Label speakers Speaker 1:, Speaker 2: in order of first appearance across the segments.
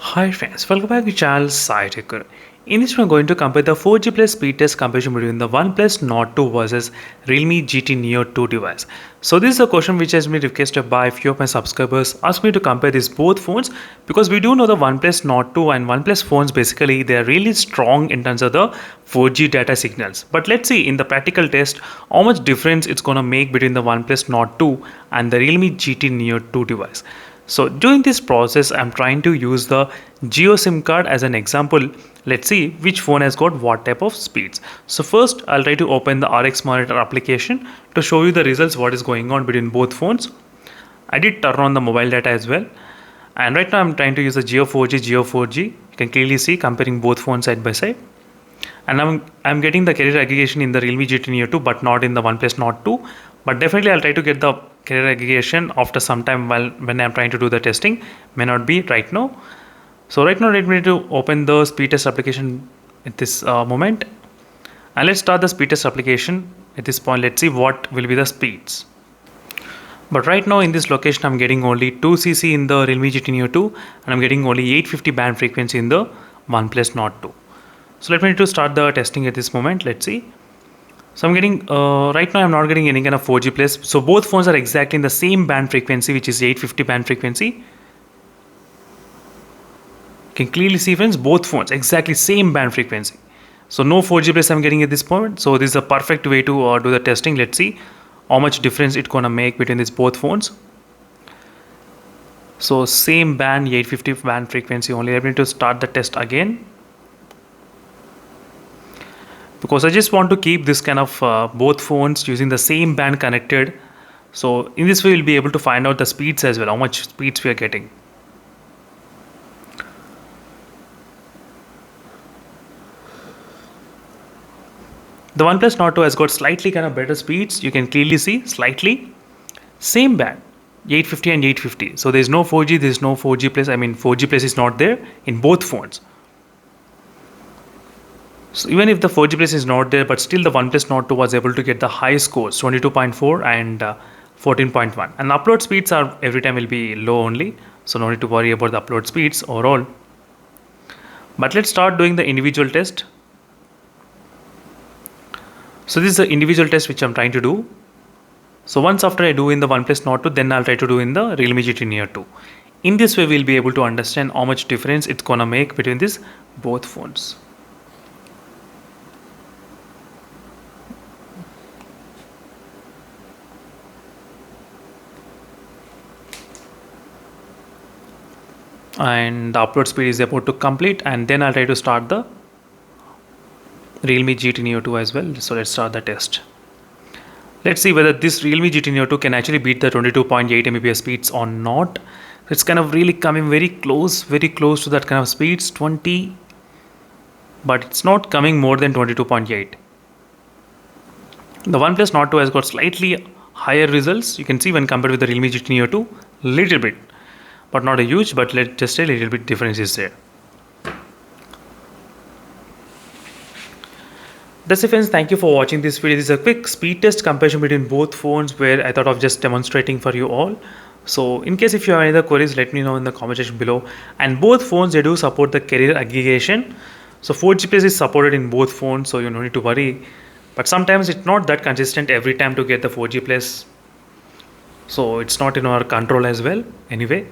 Speaker 1: Hi friends, welcome back to channel SciTech. In this, we are going to compare the 4G plus speed test comparison between the OnePlus Nord 2 versus Realme GT Neo 2 device. So this is a question which has been requested by a few of my subscribers. Asked me to compare these both phones because we do know the OnePlus Nord 2 and OnePlus phones basically they are really strong in terms of the 4G data signals. But let's see in the practical test how much difference it's gonna make between the OnePlus Nord 2 and the Realme GT Neo 2 device. So during this process, I'm trying to use the Jio SIM card as an example. Let's see which phone has got what type of speeds. So first, I'll try to open the RX Monitor application to show you the results, what is going on between both phones. I did turn on the mobile data as well. And right now I'm trying to use the Jio 4G. You can clearly see comparing both phones side by side. And I'm getting the carrier aggregation in the Realme GT Neo 2 but not in the OnePlus Nord 2. But definitely I'll try to get the carrier aggregation after some time when I'm trying to do the testing. May not be right now. So right now let me to open the speed test application at this moment. And let's start the speed test application. At this point, let's see what will be the speeds. But right now in this location, I'm getting only 2cc in the Realme GT Neo 2 and I'm getting only 850 band frequency in the OnePlus Nord 2. So let me to start the testing at this moment. Let's see. So I'm getting right now I'm not getting any kind of 4G plus. So both phones are exactly in the same band frequency, which is 850 band frequency. You can clearly see friends, both phones exactly same band frequency. So no 4G plus I'm getting at this point. So this is a perfect way to do the testing. Let's see how much difference it's gonna make between these both phones. So same band, 850 band frequency only. I'm going to start the test again. Because I just want to keep this kind of both phones using the same band connected. So in this way we'll be able to find out the speeds as well, how much speeds we are getting. The OnePlus Nord 2 has got slightly kind of better speeds. You can clearly see slightly same band, 850 and 850. So there's no 4G, there's no 4G plus. I mean 4G plus is not there in both phones. So even if the 4G plus is not there, but still the OnePlus Nord 2 was able to get the high scores, 22.4 and 14.1. And the upload speeds are every time will be low only. So no need to worry about the upload speeds overall. But let's start doing the individual test. So this is the individual test which I'm trying to do. So once after I do in the OnePlus Nord 2, then I'll try to do in the Realme GT Neo 2. In this way, we'll be able to understand how much difference it's gonna make between these both phones. And the upload speed is about to complete, and then I'll try to start the Realme GT Neo 2 as well. So let's start the test. Let's see whether this Realme GT Neo 2 can actually beat the 22.8 Mbps speeds or not. It's kind of really coming very close to that kind of speeds, 20, but it's not coming more than 22.8. The OnePlus Nord 2 has got slightly higher results. You can see when compared with the Realme GT Neo 2, little bit, but not a huge, but let's just say a little bit difference is there. That's it friends, thank you for watching this video. This is a quick speed test comparison between both phones where I thought of just demonstrating for you all. So in case if you have any other queries, let me know in the comment section below. And both phones, they do support the carrier aggregation. So 4G plus is supported in both phones, so you don't need to worry. But sometimes it's not that consistent every time to get the 4G plus. So it's not in our control as well anyway.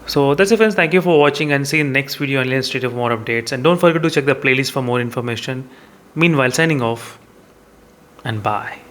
Speaker 1: So that's it friends, thank you for watching and see you in the next video and let's stay for more updates. And don't forget to check the playlist for more information. Meanwhile, signing off and bye.